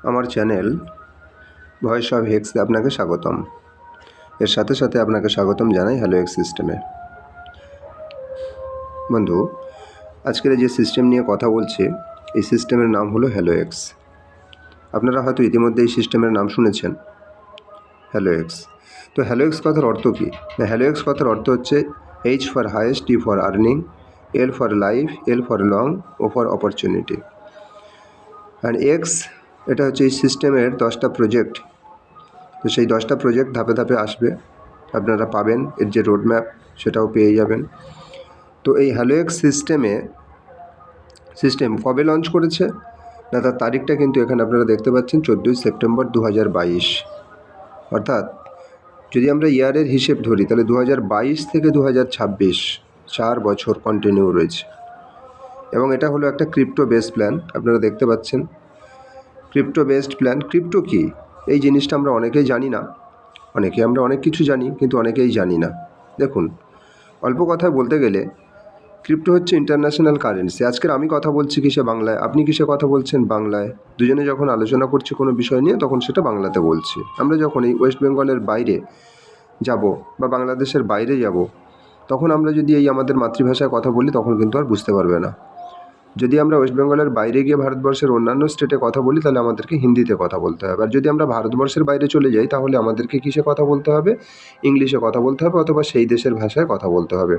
আমার channel voice of হেক্সে আপনাকে স্বাগতম। এর সাথে সাথে আপনাকে স্বাগতম জানাই হ্যালো এক্স সিস্টেমে। বন্ধু, আজকের যে সিস্টেম নিয়ে কথা বলছি, এই সিস্টেমের নাম হলো হ্যালো এক্স। আপনারা হয়তো ইতিমধ্যে এই সিস্টেমের নাম শুনেছেন, হ্যালো এক্স। তো হ্যালো এক্স কথার অর্থ কী? হ্যালো এক্স কথার অর্থ হচ্ছে H for highest, T for earning, L for life, L for long, O for opportunity. And x, এটা হচ্ছে এই সিস্টেমের 10টা প্রজেক্ট। তো সেই 10টা প্রজেক্ট ধাপে ধাপে আসবে, আপনারা পাবেন। এর যে রোডম্যাপ সেটাও পেয়ে যাবেন। তো এই হ্যালো এক্স সিস্টেম কবে লঞ্চ করেছে না, তার তারিখটা কিন্তু এখানে আপনারা দেখতে পাচ্ছেন 14ই সেপ্টেম্বর 2022। অর্থাৎ যদি আমরা ইয়ারের হিসেব ধরি তাহলে 2022 থেকে 2026 4 বছর কন্টিনিউ রয়েছে। এবং এটা হলো একটা ক্রিপ্টো বেসড প্ল্যান, আপনারা দেখতে পাচ্ছেন ক্রিপ্টো বেসড প্ল্যান। ক্রিপ্টো কী এই জিনিসটা আমরা অনেকেই জানি না। আমরা অনেক কিছু জানি, কিন্তু অনেকেই জানি না। দেখুন, অল্প কথায় বলতে গেলে ক্রিপ্টো হচ্ছে ইন্টারন্যাশনাল কারেন্সি। আজকের আমি কথা বলছি কিসে বাংলায়, আপনি কিসে কথা বলছেন বাংলায়। দুজনে যখন আলোচনা করছি কোনো বিষয় নিয়ে তখন সেটা বাংলাতে বলছি। আমরা যখন এই ওয়েস্ট বেঙ্গলের বাইরে যাব বা বাংলাদেশের বাইরে যাব, তখন আমরা যদি এই আমাদের মাতৃভাষায় কথা বলি তখন কিন্তু আর বুঝতে পারবে না। যদি আমরা ওয়েস্ট বেঙ্গলের বাইরে গিয়ে ভারতবর্ষের অন্যান্য স্টেটে কথা বলি তাহলে আমাদেরকে হিন্দিতে কথা বলতে হবে। আর যদি আমরা ভারতবর্ষের বাইরে চলে যাই তাহলে আমাদেরকে কিসে কথা বলতে হবে? ইংলিশে কথা বলতে হবে, অথবা সেই দেশের ভাষায় কথা বলতে হবে।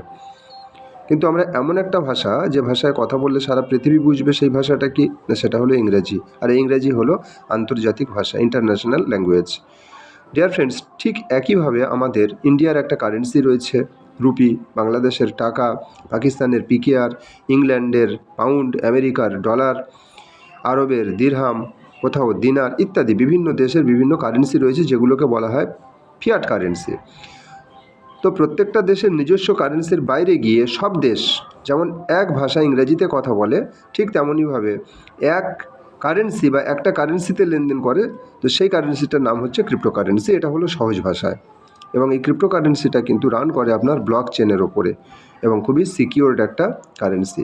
কিন্তু আমরা এমন একটা ভাষা যে ভাষায় কথা বললে সারা পৃথিবী বুঝবে, সেই ভাষাটা কি না, সেটা হলো ইংরেজি। আর এই ইংরেজি হলো আন্তর্জাতিক ভাষা, ইন্টারন্যাশনাল ল্যাঙ্গুয়েজ। ডিয়ার ফ্রেন্ডস, ঠিক একইভাবে আমাদের ইন্ডিয়ার একটা কারেন্সি রয়েছে রুপি, বাংলাদেশের টাকা, পাকিস্তানের পিকেআর, ইংল্যান্ডের পাউন্ড, আমেরিকার ডলার, আরবের দিরহাম, কোথাও দিনার ইত্যাদি বিভিন্ন দেশের বিভিন্ন কারেন্সি রয়েছে যেগুলোকে বলা হয় ফিয়াট কারেন্সি। তো প্রত্যেকটা দেশের নিজস্ব কারেন্সির বাইরে গিয়ে সব দেশ যেমন এক ভাষা ইংরেজিতে কথা বলে, ঠিক তেমনইভাবে এক কারেন্সি বা একটা কারেন্সিতে লেনদেন করে। তো সেই কারেন্সিটার নাম হচ্ছে ক্রিপ্টোকারেন্সি। এটা হলো সহজ ভাষায়। এবং এই ক্রিপ্টোকারেন্সিটা কিন্তু রান করে আপনার ব্লক চেনের ওপরে এবং খুবই সিকিউরড একটা কারেন্সি।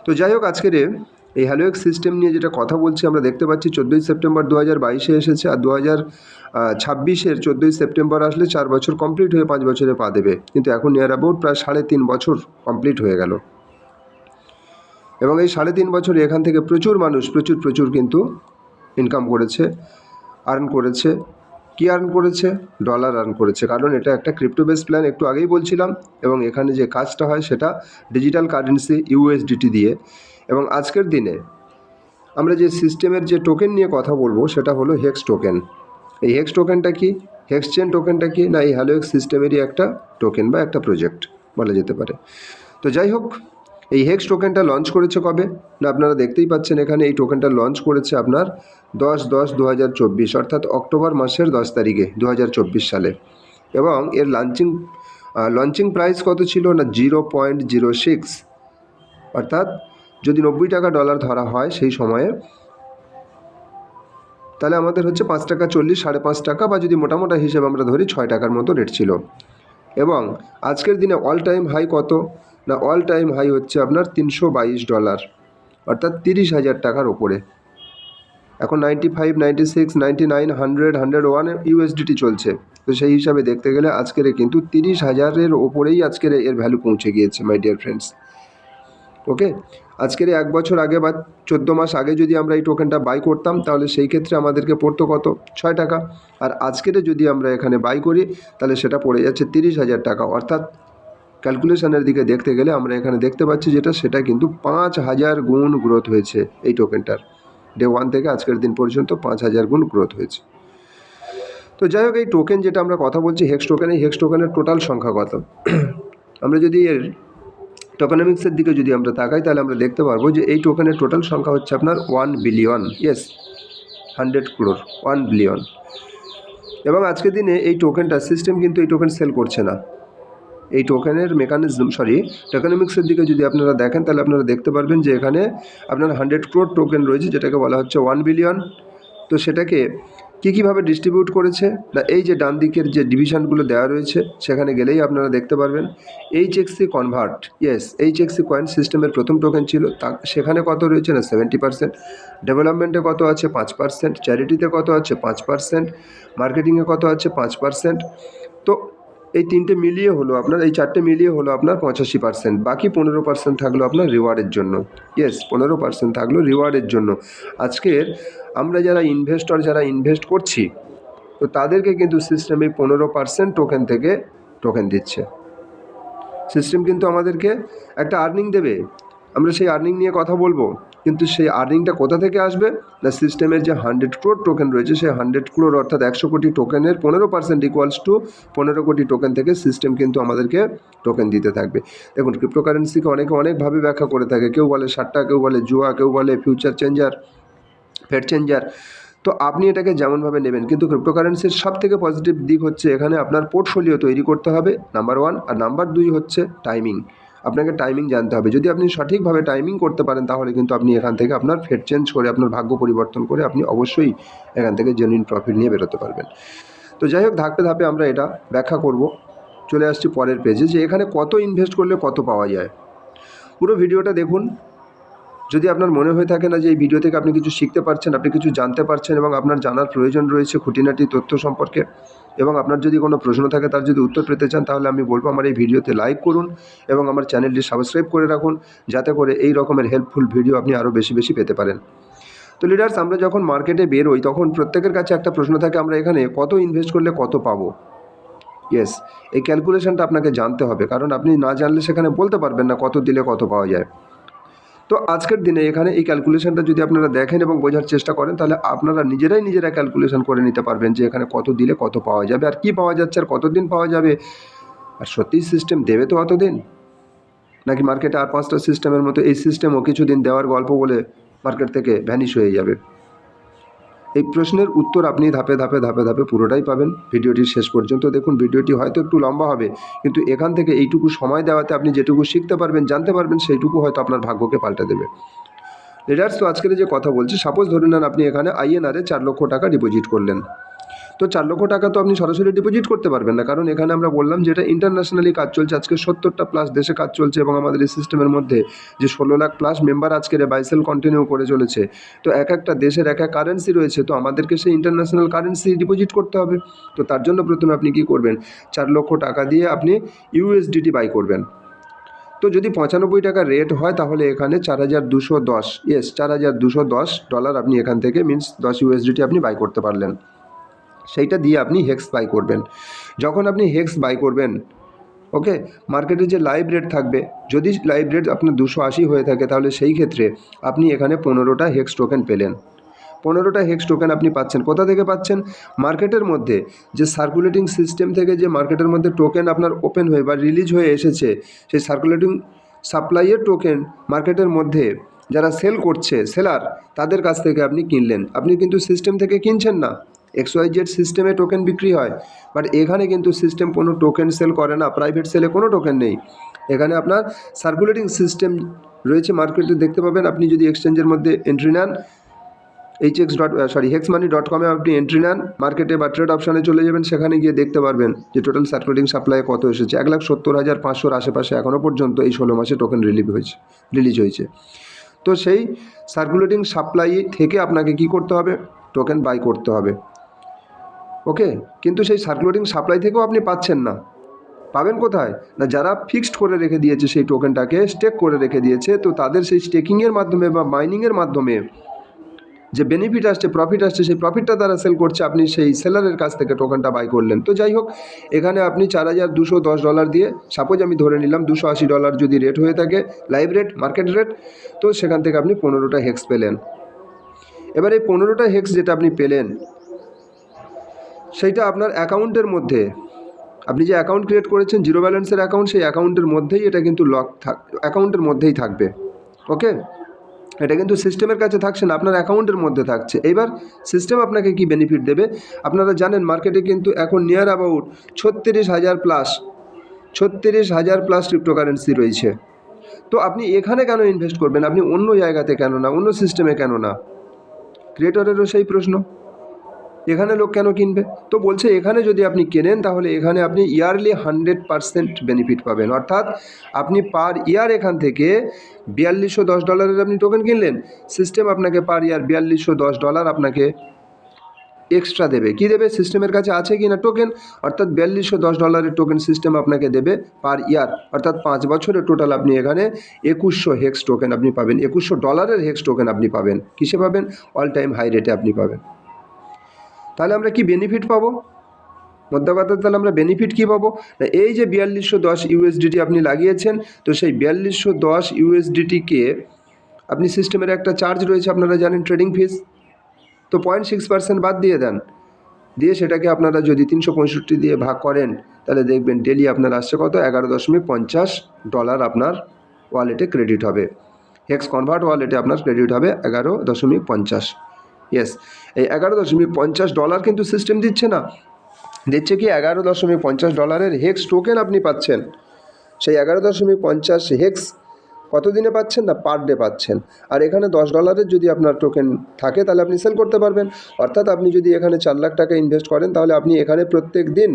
তো যাই হোক, আজকের এই হ্যালো এক্স সিস্টেম নিয়ে যেটা কথা বলছি, আমরা দেখতে পাচ্ছি 14ই সেপ্টেম্বর 2022 এসেছে, আর 2026-এর 14ই সেপ্টেম্বর আসলে 4 বছর কমপ্লিট হয়ে 5 বছরে পা দেবে। কিন্তু এখন নিয়ার অ্যাবাউট প্রায় 3.5 বছর কমপ্লিট হয়ে গেল। এবং এই 3.5 বছরে এখান থেকে প্রচুর মানুষ প্রচুর কিন্তু ইনকাম করেছে, আর্ন করেছে। কি আর্ন করেছে? ডলার আর্ন করেছে। কারণ এটা একটা ক্রিপ্টো বেস প্ল্যান, একটু আগেই বলছিলাম। এবং এখানে যে কাজটা হয় সেটা ডিজিটাল কারেন্সি ইউএসডিটি দিয়ে। এবং আজকের দিনে আমরা যে সিস্টেমের যে টোকেন নিয়ে কথা বলবো সেটা হলো হেক্স টোকেন। এই হেক্স টোকেনটা কি? হেক্স চেন টোকেনটা কি? না, এই হ্যালো এক্স সিস্টেমেরই একটা টোকেন বা একটা প্রজেক্ট বলা যেতে পারে। তো যাই হোক, এই হেক্স টোকেনটা লঞ্চ করেছে কবে না, আপনারা দেখতেই পাচ্ছেন এখানে এই টোকেনটা লঞ্চ করেছে আপনার 10/10/2024, অর্থাৎ অক্টোবর মাসের 10 তারিখে 2024 সালে। এবং এর লঞ্চিং প্রাইস কত ছিল না, 0.06। অর্থাৎ যদি 90 টাকা ডলার ধরা হয় সেই সময়ে, তাহলে আমাদের হচ্ছে 5 টাকা 40, 5.5 টাকা, বা যদি মোটামোটা হিসেবে আমরা ধরি 6 টাকার মতো রেট ছিল। এবং আজকের দিনে অল টাইম হাই কত না, অল টাইম হাই হচ্ছে আপনার $322, অর্থাৎ 30,000 টাকার ওপরে। এখন 95, 96, 99, 100, 101 ইউএসডিটি চলছে। তো সেই হিসাবে দেখতে গেলে আজকের কিন্তু 30,000-এর ওপরেই আজকের এর ভ্যালু পৌঁছে গিয়েছে মাই ডিয়ার ফ্রেন্ডস। ওকে, আজকের 1 বছর আগে বা 14 মাস আগে যদি আমরা এই টোকেনটা বাই করতাম তাহলে সেই ক্ষেত্রে আমাদেরকে পড়তো কত, 6 টাকা। আর আজকের যদি আমরা এখানে বাই করি তাহলে সেটা পড়ে যাচ্ছে 30,000 টাকা। অর্থাৎ ক্যালকুলেশনের দিকে দেখতে গেলে আমরা এখানে দেখতে পাচ্ছি সেটা কিন্তু 5,000 গুণ গ্রোথ হয়েছে এই টোকেনটার। ডে 1 থেকে আজকের দিন পর্যন্ত 5,000 গুণ গ্রোথ হয়েছে। তো যাই হোক, এই টোকেন যেটা আমরা কথা বলছি হেক্স টোকেন, এই হেক্স টোকেনের টোটাল সংখ্যা কত? আমরা যদি এর টোকেনমিক্সের দিকে যদি আমরা তাকাই তাহলে আমরা দেখতে পারবো যে এই টোকেনের টোটাল সংখ্যা হচ্ছে আপনার 1 বিলিয়ন। Yes, 100 crore, 1 billion. এবং আজকের দিনে এই টোকেনটা সিস্টেম কিন্তু এই টোকেন সেল করছে না। এই টোকেনের টোকেনমিক্সের দিকে যদি আপনারা দেখেন তাহলে আপনারা দেখতে পারবেন যে এখানে আপনার 100 crore টোকেন রয়েছে, যেটাকে বলা হচ্ছে 1 বিলিয়ন। তো সেটাকে কীভাবে ডিস্ট্রিবিউট করেছে না, এই যে ডান দিকের যে ডিভিশনগুলো দেওয়া রয়েছে সেখানে গেলেই আপনারা দেখতে পারবেন এইচএক্সি কনভার্ট, ইয়েস এইচএক্সি কয়েন সিস্টেমের প্রথম টোকেন ছিল, তা সেখানে কত রয়েছে না 70%, ডেভেলপমেন্টে কত আছে 5%, চ্যারিটিতে কত আছে 5%, মার্কেটিংয়ে কত আছে 5%। তো এই তিনটে মিলিয়ে হলো আপনার, এই চারটে মিলিয়ে হলো আপনার 85%, বাকি 15% থাকলো আপনার রিওয়ার্ডের জন্য। ইয়েস, 15% থাকলো রিওয়ার্ডের জন্য। আজকের আমরা যারা ইনভেস্টর, যারা ইনভেস্ট করছি, তো তাদেরকে কিন্তু সিস্টেম এই 15% টোকেন থেকে টোকেন দিচ্ছে। সিস্টেম কিন্তু আমাদেরকে একটা আর্নিং দেবে, আমরা সেই আর্নিং নিয়ে কথা বলবো, কিন্তু সেই আর্নিংটা কোথা থেকে আসবে না, সিস্টেমের যে 100 crore টোকেন রয়েছে সেই 100 crore অর্থাৎ 100 কোটি টোকেনের 15% ইকুয়ালস টু 15 কোটি টোকেন থেকে সিস্টেম কিন্তু আমাদেরকে টোকেন দিতে থাকবে। দেখুন, ক্রিপ্টোকারেন্সিকে অনেকে অনেকভাবে ব্যাখ্যা করে থাকে, কেউ বলে সাট্টা, কেউ বলে জুয়া, কেউ বলে ফিউচার চেঞ্জার, ফেড চেঞ্জার। তো আপনি এটাকে যেমনভাবে নেবেন, কিন্তু ক্রিপ্টোকারেন্সির সব থেকে পজিটিভ দিক হচ্ছে এখানে আপনার পোর্টফোলিও তৈরি করতে হবে, নাম্বার 1, আর নাম্বার 2 হচ্ছে টাইমিং। আপনাকে টাইমিং জানতে হবে। যদি আপনি সঠিকভাবে টাইমিং করতে পারেন তাহলে কিন্তু আপনি এখান থেকে আপনার ফেড চেঞ্জ করে, আপনার ভাগ্য পরিবর্তন করে আপনি অবশ্যই এখান থেকে জেনুইন প্রফিট নিয়ে বেরোতে পারবেন। তো যাই হোক, ধাপে ধাপে আমরা এটা ব্যাখ্যা করব। চলে আসছি পরের পেজে, যে এখানে কত ইনভেস্ট করলে কত পাওয়া যায়। পুরো ভিডিওটা দেখুন। যদি আপনার মনে হয়ে থাকে না যে এই ভিডিও থেকে আপনি কিছু শিখতে পারছেন, আপনি কিছু জানতে পারছেন এবং আপনার জানার প্রয়োজন রয়েছে খুঁটিনাটি তথ্য সম্পর্কে, এবং আপনার যদি কোনো প্রশ্ন থাকে তার যদি উত্তর পেতে চান, তাহলে আমি বলবো আমার এই ভিডিওতে লাইক করুন এবং আমার চ্যানেলটি সাবস্ক্রাইব করে রাখুন, যাতে করে এই রকমের হেল্পফুল ভিডিও আপনি আরও বেশি বেশি পেতে পারেন। তো লিডার্স, আমরা যখন মার্কেটে বেরোই তখন প্রত্যেকের কাছে একটা প্রশ্ন থাকে, আমরা এখানে কত ইনভেস্ট করলে কত পাবো। ইয়েস, এই ক্যালকুলেশনটা আপনাকে জানতে হবে, কারণ আপনি না জানলে সেখানে বলতে পারবেন না কত দিলে কত পাওয়া যায়। তো আজকের দিনে এখানে এই ক্যালকুলেশনটা যদি আপনারা দেখেন এবং বোঝার চেষ্টা করেন, তাহলে আপনারা নিজেরা ক্যালকুলেশন করে নিতে পারবেন যে এখানে কত দিলে কত পাওয়া যাবে, আর কি পাওয়া যাচ্ছে, আর কতদিন পাওয়া যাবে, আর সত্যিই সিস্টেম দেবে তো অতদিন, নাকি মার্কেটে আর 5টা সিস্টেমের মতো এই সিস্টেমও কিছুদিন দেওয়ার গল্প বলে মার্কেট থেকে ভ্যানিশ হয়ে যাবে। এই প্রশ্নের উত্তর আপনি ধাপে ধাপে পুরোটাই পাবেন। ভিডিওটির শেষ পর্যন্ত দেখুন। ভিডিওটি হয়তো একটু লম্বা হবে, কিন্তু এখান থেকে এইটুকু সময় দেওয়াতে আপনি যেটুকু শিখতে পারবেন, জানতে পারবেন, সেইটুকু হয়তো আপনার ভাগ্যকে পাল্টে দেবে। লিডার্স, তো আজকের যে কথা বলছি, সাপোজ ধরে নেন আপনি এখানে আইএনআরে 4 লক্ষ টাকা ডিপোজিট করলেন। তো 4 লক্ষ টাকা তো আপনি সরাসরি ডিপোজিট করতে পারবেন না, কারণ এখানে আমরা বললাম যে এটা ইন্টারন্যাশনালি কাজ চলছে। আজকে 70টা প্লাস দেশে কাজ চলছে, এবং আমাদের এই সিস্টেমের মধ্যে যে 16 লাখ প্লাস মেম্বার আজকের বাইসেল কন্টিনিউ করে চলেছে। তো এক একটা দেশের এক এক কারেন্সি রয়েছে, তো আমাদেরকে সেই ইন্টারন্যাশনাল কারেন্সি ডিপোজিট করতে হবে। তো তার জন্য প্রথমে আপনি কি করবেন, 4 লক্ষ টাকা দিয়ে আপনি ইউএসডিটি বাই করবেন। তো যদি 95 টাকা রেট হয়, তাহলে এখানে 4210, ইয়েস $4210 আপনি এখান থেকে মিনস 10 ইউএসডিটি আপনি বাই করতে পারলেন। সেইটা দিয়ে আপনি হেক্স বাই করবেন। যখন আপনি হেক্স বাই করবেন, ওকে, মার্কেটে যে লাইভ রেট থাকবে, যদি লাইভ রেট আপনার 280 হয়ে থাকে, তাহলে সেই ক্ষেত্রে আপনি এখানে 15টা হেক্স টোকেন পেলেন। 15টা হেক্স টোকেন আপনি পাচ্ছেন। কোথা থেকে পাচ্ছেন? মার্কেটের মধ্যে যে সার্কুলেটিং সিস্টেম থেকে যে মার্কেটের মধ্যে টোকেন আপনার ওপেন হয়ে বা রিলিজ হয়ে এসেছে, সেই সার্কুলেটিং সাপ্লাইয়ের টোকেন মার্কেটের মধ্যে যারা সেল করছে, সেলার, তাদের কাছ থেকে আপনি কিনলেন। আপনি কিন্তু সিস্টেম থেকে কিনছেন না। XYZ সিস্টেমে টোকেন বিক্রি হয়, বাট এখানে কিন্তু সিস্টেম কোনো টোকেন সেল করে না। প্রাইভেট সেলে কোনো টোকেন নেই। এখানে আপনার সার্কুলেটিং সিস্টেম রয়েছে মার্কেটে, দেখতে পাবেন। আপনি যদি এক্সচেঞ্জের মধ্যে এন্ট্রি নেন, hexmoney.com আপনি এন্ট্রি নেন মার্কেটে বা ট্রেড অপশানে চলে যাবেন, সেখানে গিয়ে দেখতে পারবেন যে টোটাল সার্কুলেটিং সাপ্লাই কত এসেছে। 1,70,500 আশেপাশে এখনও পর্যন্ত এই 16 মাসে টোকেন রিলিজ হয়েছে। তো সেই সার্কুলেটিং সাপ্লাই থেকে আপনাকে কি করতে হবে? টোকেন বাই করতে হবে। ওকে, কিন্তু সেই সার্কুলেটিং সাপ্লাই থেকেও আপনি পাচ্ছেন না। পাবেন কোথায়? না, যারা ফিক্সড করে রেখে দিয়েছে সেই টোকেনটাকে, স্টেক করে রেখে দিয়েছে, তো তাদের সেই স্টেকিংয়ের মাধ্যমে বা মাইনিংয়ের মাধ্যমে যে বেনিফিট আসছে, প্রফিট আসছে, সেই প্রফিটটা তারা সেল করছে, আপনি সেই সেলারের কাছ থেকে টোকেনটা বাই করলেন। তো যাই হোক, এখানে আপনি $4,210 দিয়ে, সাপোজ আমি ধরে নিলাম $280 যদি রেট হয়ে থাকে, লাইভ রেট, মার্কেট রেট, তো সেখান থেকে আপনি 15টা হেক্স পেলেন। এবার এই 15টা হেক্স যেটা আপনি পেলেন, সেইটা আপনার অ্যাকাউন্টের মধ্যে, আপনি যে অ্যাকাউন্ট ক্রিয়েট করেছেন জিরো ব্যালেন্সের অ্যাকাউন্ট, সেই অ্যাকাউন্টের মধ্যেই এটা কিন্তু অ্যাকাউন্টের মধ্যেই থাকবে। ওকে, এটা কিন্তু সিস্টেমের কাছে থাকছে না, আপনার অ্যাকাউন্টের মধ্যে থাকছে। এবার সিস্টেম আপনাকে কি বেনিফিট দেবে? আপনারা জানেন মার্কেটে কিন্তু এখন নিয়ার অ্যাবাউট 36,000 প্লাস ক্রিপ্টোকারেন্সি রয়েছে। তো আপনি এখানে কেন ইনভেস্ট করবেন? আপনি অন্য জায়গাতে কেন না, অন্য সিস্টেমে কেন না? ক্রিয়েটরেরও সেই প্রশ্ন। এখানে লোক কেন কিনবে? তো বলছে এখানে যদি আপনি কেনেন তাহলে এখানে আপনি ইয়ারলি 100% বেনিফিট পাবেন। অর্থাৎ আপনি পার ইয়ার এখান থেকে $4210 আপনি টোকেন কিনলেন, সিস্টেম আপনাকে পার ইয়ার $4210 আপনাকে এক্সট্রা দেবে। কি দেবে? সিস্টেমের কাছে আছে কি না টোকেন, অর্থাৎ $4210 টোকেন সিস্টেম আপনাকে দেবে পার ইয়ার। অর্থাৎ 5 বছরে টোটাল আপনি এখানে 2100 হেক্স টোকেন আপনি পাবেন, $2100 হেক্স টোকেন আপনি পাবেন। কিসে পাবেন? অল টাইম হাই রেটে আপনি পাবেন। তাহলে আমরা কি বেনিফিট পাবো? মধ্যে কথা, তাহলে আমরা বেনিফিট কী পাবো? না, এই যে 4210 ইউএসডিটি আপনি লাগিয়েছেন, তো সেই 4210 ইউএসডিটিকে আপনি সিস্টেমের একটা চার্জ রয়েছে আপনারা জানেন, ট্রেডিং ফিস, তো 0.6% বাদ দিয়ে দেন, দিয়ে সেটাকে আপনারা যদি 365 দিয়ে ভাগ করেন তাহলে দেখবেন ডেলি আপনার আসছে কত? $11.50 আপনার ওয়ালেটে ক্রেডিট হবে। হেক্স কনভার্ট ওয়ালেটে আপনার ক্রেডিট হবে 11.50। ইয়েস, এই $11.50 কিন্তু সিস্টেম দিচ্ছে না, দিচ্ছে কি $11.50 হেক্স টোকেন আপনি পাচ্ছেন। সেই 11.50 হেক্স কত দিনে পাচ্ছেন? না, পার ডে পাচ্ছেন। আর এখানে $10 যদি আপনার টোকেন থাকে তাহলে আপনি সেল করতে পারবেন। অর্থাৎ আপনি যদি এখানে 4 লাখ টাকা ইনভেস্ট করেন তাহলে আপনি এখানে প্রত্যেক দিন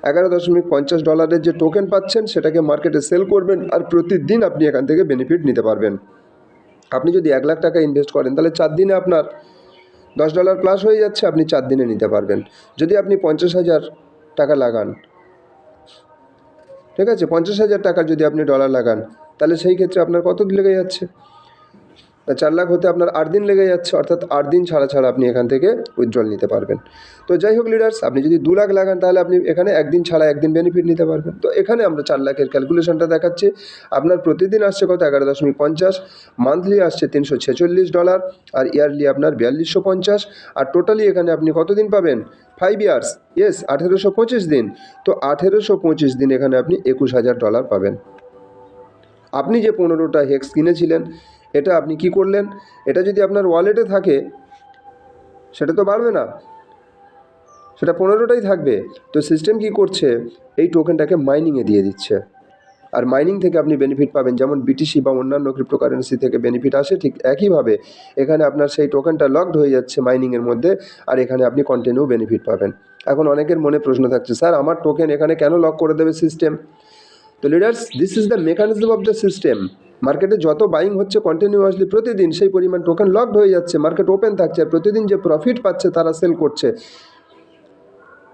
$11.50 যে টোকেন পাচ্ছেন সেটাকে মার্কেটে সেল করবেন, আর প্রতিদিন আপনি এখান থেকে বেনিফিট নিতে পারবেন। আপনি যদি 1 লাখ টাকা ইনভেস্ট করেন তাহলে 4 দিনে আপনার $10 প্লাস হয়ে যাচ্ছে, আপনি 4 দিনে নিতে পারবেন। যদি আপনি 50,000 টাকা লাগান, ঠিক আছে, 50,000 টাকা যদি আপনি ডলার লাগান তাহলে সেই ক্ষেত্রে আপনার কত লেগে যাচ্ছে? 4 লাখ হতে আপনার 8 দিন লেগে যাচ্ছে, অর্থাৎ 8 দিন ছাড়া ছাড়া আপনি এখান থেকে উইথড্রল নিতে পারবেন। তো যাই হোক লিডার্স, আপনি যদি 2 লাখ লাগান তাহলে আপনি এখানে 1 দিন ছাড়া 1 দিন বেনিফিট নিতে পারবেন। তো এখানে আমরা 4 লাখের ক্যালকুলেশনটা দেখাচ্ছি। আপনার প্রতিদিন আসছে কত? 11.50, মান্থলি আসছে $346, আর ইয়ারলি আপনার 4250, আর টোটালি এখানে আপনি কত দিন পাবেন? 5 ইয়ার্স, ইয়েস, 1825 দিন। তো 1825 দিন এখানে আপনি $21,000 পাবেন। আপনি যে 15টা হেক্স কিনেছিলেন, এটা আপনি কি করলেন? এটা যদি আপনার ওয়ালেটে থাকে সেটা তো বাড়বে না, সেটা 15টাই থাকবে। তো সিস্টেম কি করছে? এই টোকেনটাকে মাইনিংয়ে দিয়ে দিচ্ছে, আর মাইনিং থেকে আপনি বেনিফিট পাবেন। যেমন বিটিসি বা অন্যান্য ক্রিপ্টোকারেন্সি থেকে বেনিফিট আসে, ঠিক একইভাবে এখানে আপনার সেই টোকেনটা লকড হয়ে যাচ্ছে মাইনিংয়ের মধ্যে, আর এখানে আপনি কন্টিনিউ বেনিফিট পাবেন। এখন অনেকের মনে প্রশ্ন থাকছে, স্যার আমার টোকেন এখানে কেন লক করে দেবে সিস্টেম? তো leaders, this is the mechanism of the system. মার্কেটে যত বাইং হচ্ছে কন্টিনিউয়াসলি প্রতিদিন, সেই পরিমাণ টোকেন লকড হয়ে যাচ্ছে, মার্কেট ওপেন থাকছে, আর প্রতিদিন যে প্রফিট পাচ্ছে তারা সেল করছে,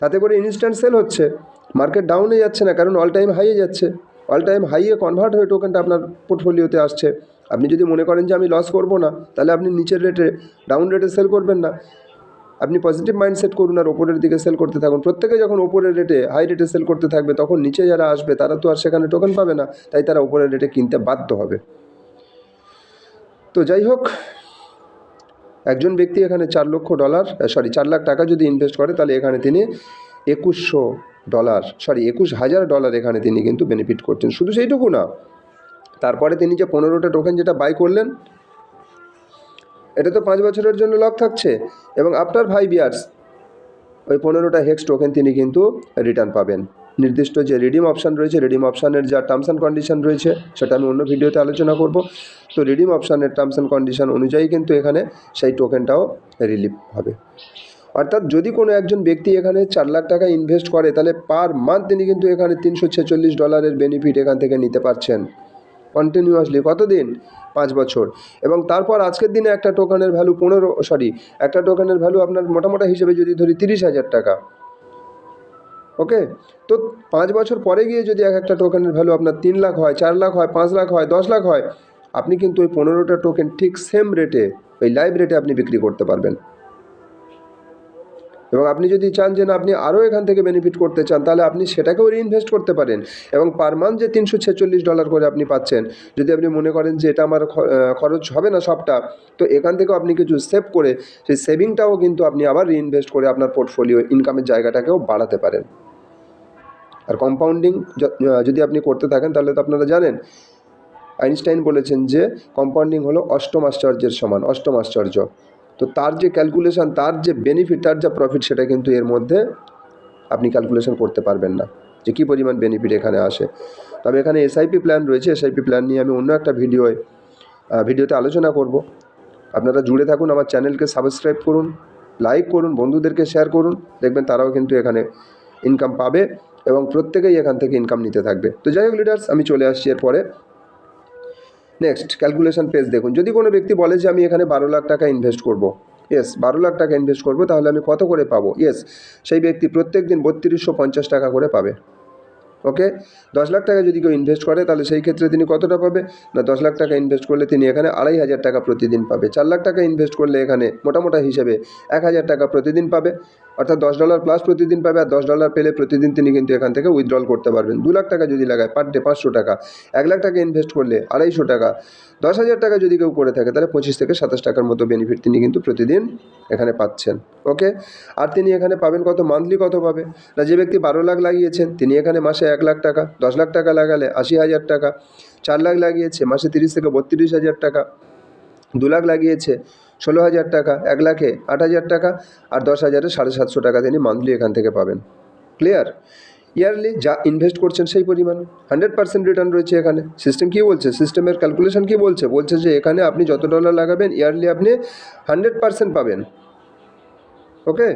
তাতে করে ইনস্ট্যান্ট সেল হচ্ছে, মার্কেট ডাউনে যাচ্ছে না, কারণ অল টাইম হাইয়ে যাচ্ছে। অল টাইম হাইয়ে কনভার্ট হয়ে টোকেনটা আপনার পোর্টফোলিওতে আসছে। আপনি যদি মনে করেন যে আমি লস করবো না, তাহলে আপনি নিচের রেটে, ডাউন রেটে সেল করবেন না, আপনি পজিটিভ মাইন্ডসেট করুন আর ওপরের দিকে সেল করতে থাকুন। প্রত্যেকে যখন ওপরের রেটে, হাই রেটে সেল করতে থাকবে, তখন নিচে যারা আসবে তারা তো আর সেখানে টোকেন পাবে না, তাই তারা ওপরের রেটে কিনতে বাধ্য হবে। তো যাই হোক, একজন ব্যক্তি এখানে $4 লাখ টাকা যদি ইনভেস্ট করে তাহলে এখানে তিনি $21,000 এখানে তিনি কিন্তু বেনিফিট করছেন। শুধু সেইটুকু না, তারপরে তিনি যে 15টা টোকেন যেটা বাই করলেন, এটা তো 5 বছরের জন্য লক থাকছে, এবং আফটার 5 ইয়ার্স ওই 15টা হেক্স টোকেন তিনি কিন্তু রিটার্ন পাবেন। নির্দিষ্ট যে রিডিম অপশান রয়েছে, রিডিম অপশানের যা টার্মস অ্যান্ড কন্ডিশন রয়েছে সেটা আমি অন্য ভিডিওতে আলোচনা করব। তো রিডিম অপশানের টার্মস অ্যান্ড কন্ডিশন অনুযায়ী কিন্তু এখানে সেই টোকেনটাও রিলিভ হবে। অর্থাৎ যদি কোনো একজন ব্যক্তি এখানে 4 লাখ টাকা ইনভেস্ট করে তাহলে পার মান্থ তিনি কিন্তু এখানে $346 বেনিফিট এখান থেকে নিতে পারছেন কন্টিনিউয়াসলি। কতদিন? 5 বছর। এবং তারপর আজকের দিনে একটা টোকেনের ভ্যালু একটা টোকেনের ভ্যালু আপনার মোটামোটা হিসেবে যদি ধরি 30,000 টাকা, ওকে। তো 5 বছর পরে গিয়ে যদি একটা টোকেনের ভ্যালু আপনার 3 লাখ হয়, 4 লাখ হয়, 5 লাখ হয়, 10 লাখ হয়, আপনি কিন্তু ওই 15টা টোকেন ঠিক সেম রেটে, ওই লাইভ রেটে আপনি বিক্রি করতে পারবেন। এবং আপনি যদি চান যে না আপনি আরও এখান থেকে বেনিফিট করতে চান, তাহলে আপনি সেটাকেও রিইনভেস্ট করতে পারেন। এবং পার মান্থ যে $346 করে আপনি পাচ্ছেন, যদি আপনি মনে করেন যে এটা আমার খরচ হবে না সবটা, তো এখান থেকেও আপনি কিছু সেভ করে সেই সেভিংটাও কিন্তু আপনি আবার রিইনভেস্ট করে আপনার পোর্টফোলিও ইনকামের জায়গাটাকেও বাড়াতে পারেন। আর কম্পাউন্ডিং যদি আপনি করতে থাকেন তাহলে তো আপনারা জানেন, আইনস্টাইন বলেছেন যে কম্পাউন্ডিং হলো অষ্টম আশ্চর্যের সমান, অষ্টম আশ্চর্য। তো তার যে ক্যালকুলেশন, তার যে বেনিফিট, তার যা প্রফিট, সেটা কিন্তু এর মধ্যে আপনি ক্যালকুলেশন করতে পারবেন না যে কী পরিমাণ বেনিফিট এখানে আসে। তবে এখানে এসআইপি প্ল্যান রয়েছে, এসআইপি প্ল্যান নিয়ে আমি অন্য একটা ভিডিওতে আলোচনা করব। আপনারা জুড়ে থাকুন, আমার চ্যানেলকে সাবস্ক্রাইব করুন, লাইক করুন, বন্ধুদেরকে শেয়ার করুন, দেখবেন তারাও কিন্তু এখানে ইনকাম পাবে এবং প্রত্যেকেই এখান থেকে ইনকাম নিতে থাকবে। তো যাই হোক লিডার্স, আমি চলে আসছি এরপরে। নেক্সট ক্যালকুলেশন পেজ দেখুন। যদি কোনো ব্যক্তি বলে যে আমি এখানে 12 লাখ টাকা ইনভেস্ট করব, ইয়েস 12 লাখ টাকা ইনভেস্ট করবো, তাহলে আমি কত করে পাবো? ইয়েস, সেই ব্যক্তি প্রত্যেক দিন 3250 টাকা করে পাবে। ওকে, 10 লাখ টাকা যদি কেউ ইনভেস্ট করে তাহলে সেই ক্ষেত্রে তিনি কতটা পাবে না, 10 লাখ টাকা ইনভেস্ট করলে তিনি এখানে 2500 টাকা প্রতিদিন পাবে। 4 লাখ টাকা ইনভেস্ট করলে এখানে মোটামোটা হিসেবে 1000 টাকা প্রতিদিন পাবে, অর্থাৎ $10 প্লাস প্রতিদিন পাবে। আর $10 পেলে প্রতিদিন তিনি কিন্তু এখান থেকে উইথড্রল করতে পারবেন। 2 লাখ টাকা যদি লাগায় পার ডে 500 টাকা, 1 লাখ টাকা ইনভেস্ট করলে 250 টাকা, 10,000 টাকা যদি কেউ করে থাকে তাহলে 25 থেকে 27 টাকার মতো বেনিফিট তিনি কিন্তু প্রতিদিন এখানে পাচ্ছেন। ওকে, আর তিনি এখানে পাবেন কত, মান্থলি কত পাবে না, যে ব্যক্তি 12 লাখ লাগিয়েছেন তিনি এখানে মাসে 1 লাখ টাকা, 10 লাখ টাকা লাগালে 80,000 টাকা, 4 লাখ লাগিয়েছে মাসে 30 থেকে 32,000 টাকা, 2 লাখ লাগিয়েছে 16,000 টাকা, 1 লাখে 8,000 টাকা, আর 10,000-এ 750 টাকা তিনি মান্থলি এখান থেকে পাবেন। ক্লিয়ার? ইয়ারলি যা ইনভেস্ট করছেন সেই পরিমাণ 100% রিটার্ন রয়েছে এখানে। সিস্টেম কী বলছে, সিস্টেমের ক্যালকুলেশন কী বলছে, বলছে যে এখানে আপনি যত ডলার লাগাবেন ইয়ারলি আপনি 100% পাবেন। ওকে,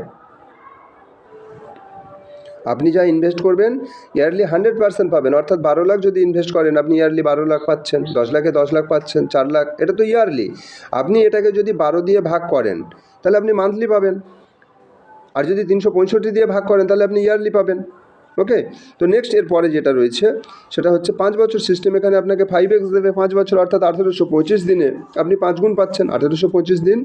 আপনি যা ইনভেস্ট করবেন ইয়ারলি 100% পাবেন, অর্থাৎ 12 লাখ যদি ইনভেস্ট করেন আপনি ইয়ারলি 12 লাখ পাচ্ছেন, 10 লাখে 10 লাখ পাচ্ছেন, 4 লাখ, এটা তো ইয়ারলি। আপনি এটাকে যদি 12 দিয়ে ভাগ করেন তাহলে আপনি মান্থলি পাবেন, আর যদি 365 দিয়ে ভাগ করেন তাহলে আপনি ইয়ারলি পাবেন। ওকে, তো নেক্সট এরপরে যেটা রয়েছে সেটা হচ্ছে 5 বছর সিস্টেম। এখানে আপনাকে 5x দেবে 5 বছর, অর্থাৎ 1825 দিনে আপনি 5 গুণ পাচ্ছেন। 1825 দিন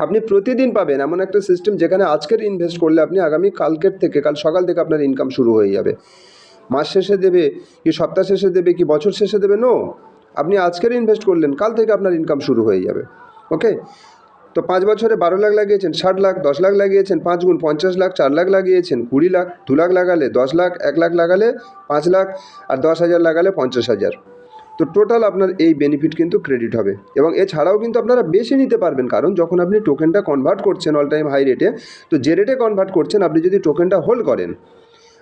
আপনি প্রতিদিন পাবেন, এমন একটা সিস্টেম যেখানে আজকের ইনভেস্ট করলে আপনি আগামী কালকের থেকে, কাল সকাল থেকে আপনার ইনকাম শুরু হয়ে যাবে। মাস শেষে দেবে কি সপ্তাহ শেষে দেবে কি বছর শেষে দেবে, নো, আপনি আজকের ইনভেস্ট করলেন কাল থেকে আপনার ইনকাম শুরু হয়ে যাবে। ওকে, তো 5 বছরে 12 লাখ লাগিয়েছেন 60 লাখ, 10 লাখ লাগিয়েছেন 5 গুণ 50 লাখ, 4 লাখ লাগিয়েছেন 20 লাখ, 2 লাখ লাগালে 10 লাখ, 1 লাখ লাগালে 5 লাখ, আর 10,000 লাগালে 50,000। তো টোটাল আপনার এই বেনিফিট কিন্তু ক্রেডিট হবে। এবং এছাড়াও কিন্তু আপনারা বেশি নিতে পারবেন, কারণ যখন আপনি টোকেনটা কনভার্ট করছেন অল টাইম হাই রেটে, তো যে রেটে কনভার্ট করছেন আপনি যদি টোকেনটা হোল্ড করেন,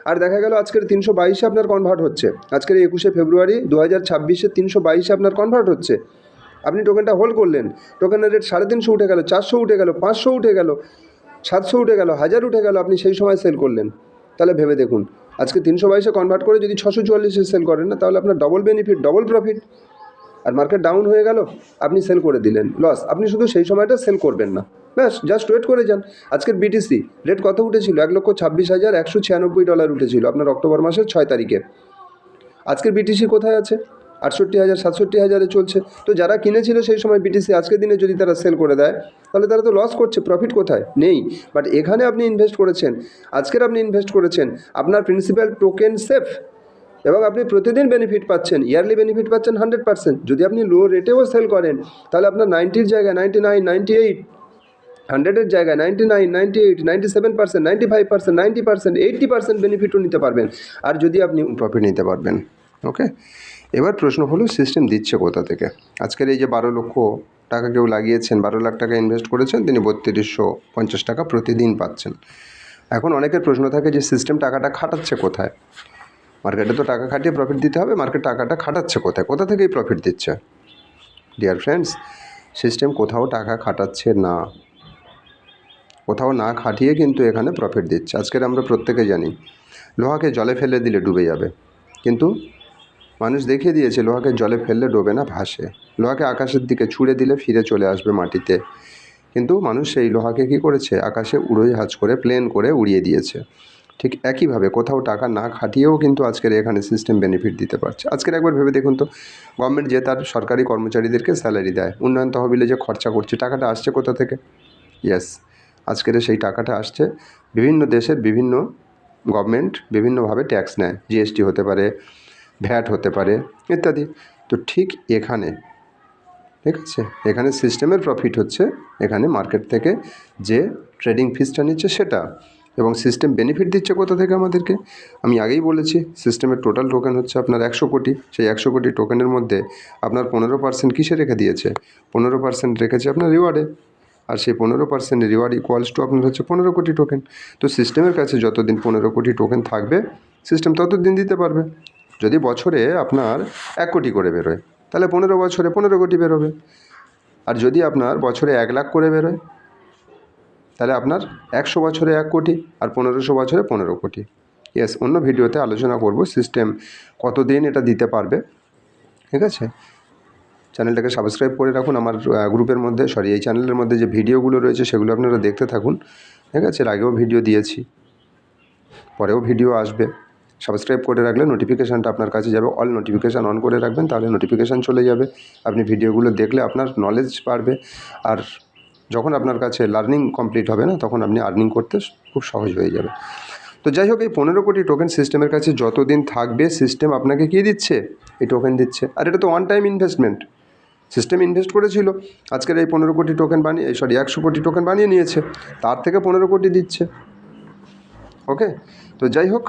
আর দেখা গেল আজকের 322-এ আপনার কনভার্ট হচ্ছে, আজকের 21শে ফেব্রুয়ারি 2026-এ 322-এ আপনার কনভার্ট হচ্ছে, আপনি টোকেনটা হোল্ড করলেন, টোকেনের রেট 350 উঠে গেল, 400 উঠে গেল, 500 উঠে গেল, 700 উঠে গেল, 1000 উঠে গেল, আপনি সেই সময় সেল করলেন, তাহলে ভেবে দেখুন আজকে 322-এ কনভার্ট করে যদি 644-এ সেল করেন না, তাহলে আপনার ডবল বেনিফিট, ডবল প্রফিট। আর মার্কেট ডাউন হয়ে গেল, আপনি সেল করে দিলেন, লস। আপনি শুধু সেই সময়টা সেল করবেন না, ব্যাস জাস্ট ওয়েট করে যান। আজকের বিটিসি রেট কত উঠেছিল, $1,26,196 উঠেছিল আপনার অক্টোবর মাসের 6 তারিখে। আজকের বিটিসি কোথায় আছে, 68,000 67,000-এ চলছে। তো যারা কিনেছিল সেই সময় বিটিসি, আজকের দিনে যদি তারা সেল করে দেয় তাহলে তারা তো লস করছে, প্রফিট কোথায়, নেই। বাট এখানে আপনি ইনভেস্ট করেছেন, আজকের আপনি ইনভেস্ট করেছেন, আপনার প্রিন্সিপাল টোকেন সেফ, এবং আপনি প্রতিদিন বেনিফিট পাচ্ছেন, ইয়ারলি বেনিফিট পাচ্ছেন 100%। যদি আপনি লো রেটেও সেল করেন তাহলে আপনার 90-র জায়গায় 99, 98, 100-এর জায়গায় 99, 98, 97%, 95%, 90%, 80% বেনিফিটও নিতে পারবেন, আর যদি আপনি প্রফিট নিতে পারবেন। ওকে, এবার প্রশ্ন হলো সিস্টেম দিচ্ছে কোথা থেকে। আজকের এই যে 12 লক্ষ টাকা কেউ লাগিয়েছেন, 12 লাখ টাকা ইনভেস্ট করেছেন, তিনি 3250 টাকা প্রতিদিন পাচ্ছেন। এখন অনেকের প্রশ্ন থাকে যে সিস্টেম টাকাটা খাটাচ্ছে কোথায়, মার্কেটে তো টাকা খাটিয়ে প্রফিট দিতে হবে, মার্কেট টাকাটা খাটাচ্ছে কোথায়, কোথা থেকেই প্রফিট দিচ্ছে? ডিয়ার ফ্রেন্ডস, সিস্টেম কোথাও টাকা খাটাচ্ছে না, কোথাও না খাটিয়ে কিন্তু এখানে প্রফিট দিচ্ছে। আজকের আমরা প্রত্যেকে জানি লোহাকে জলে ফেলে দিলে ডুবে যাবে, কিন্তু মানুষ দেখিয়ে দিয়েছে লোহাকে জলে ফেললে ডোবে না, ভাসে। লোহাকে আকাশের দিকে ছুঁড়ে দিলে ফিরে চলে আসবে মাটিতে, কিন্তু মানুষ সেই লোহাকে কী করেছে, আকাশে উড়োজাহাজ করে, প্লেন করে উড়িয়ে দিয়েছে। ঠিক একইভাবে কোথাও টাকা না খাটিয়েও কিন্তু আজকের এখানে সিস্টেম বেনিফিট দিতে পারছে। আজকের একবার ভেবে দেখুন তো, গভর্নমেন্ট যে তার সরকারি কর্মচারীদেরকে স্যালারি দেয়, উন্নয়ন তহবিলে যে খরচা করছে, টাকাটা আসছে কোথা থেকে? ইয়েস, আজকের সেই টাকাটা আসছে বিভিন্ন দেশের বিভিন্ন গভর্নমেন্ট বিভিন্নভাবে ট্যাক্স নেয়, জিএসটি হতে পারে, ভ্যাট হতে পারে ইত্যাদি। তো ঠিক এখানে, ঠিক আছে, এখানে সিস্টেমের প্রফিট হচ্ছে এখানে মার্কেট থেকে যে ট্রেডিং ফিসটা নিচ্ছে সেটা, এবং সিস্টেম বেনিফিট দিচ্ছে কোথা থেকে আমাদেরকে। আমি আগেই বলেছি সিস্টেমের টোটাল টোকেন হচ্ছে আপনার 100 কোটি। সেই 100 কোটি টোকেনের মধ্যে আপনার 15% কিসে রেখে দিয়েছে, 15% রেখেছে আপনার রিওয়ার্ডে, আর সেই 15% রিওয়ার্ড ইকুয়ালস টু আপনার হচ্ছে 15 কোটি টোকেন। তো সিস্টেমের কাছে যতদিন 15 কোটি টোকেন থাকবে সিস্টেম ততদিন দিতে পারবে। যদি বছরে আপনার 1 কোটি করে বেরোয় তাহলে 15 বছরে 15 কোটি বেরোবে, আর যদি আপনার বছরে 1 লাখ করে বেরোয় তাহলে আপনার 100 বছরে 1 কোটি আর 1500 বছরে 15 কোটি। ইয়েস, অন্য ভিডিওতে আলোচনা করব সিস্টেম কতদিন এটা দিতে পারবে। ঠিক আছে, চ্যানেলটাকে সাবস্ক্রাইব করে রাখুন। আমার গ্রুপের মধ্যে এই চ্যানেলের মধ্যে যে ভিডিওগুলো রয়েছে সেগুলো আপনারা দেখতে থাকুন। ঠিক আছে, এর আগেও ভিডিও দিয়েছি, পরেও ভিডিও আসবে। সাবস্ক্রাইব করে রাখলে নোটিফিকেশানটা আপনার কাছে যাবে। অল নোটিফিকেশান অন করে রাখবেন, তাহলে নোটিফিকেশান চলে যাবে। আপনি ভিডিওগুলো দেখলে আপনার নলেজ বাড়বে, আর যখন আপনার কাছে লার্নিং কমপ্লিট হবে না তখন আপনি আর্নিং করতে খুব সহজ হয়ে যাবে। তো যাই হোক, এই 15 কোটি টোকেন সিস্টেমের কাছে যতদিন থাকবে সিস্টেম আপনাকে কী দিচ্ছে? এই টোকেন দিচ্ছে। আর এটা তো one time investment. System invest করেছিল, আজকের এই 15 কোটি টোকেন 100 কোটি টোকেন বানিয়ে নিয়েছে, তার থেকে 15 কোটি দিচ্ছে। ওকে, তো যাই হোক,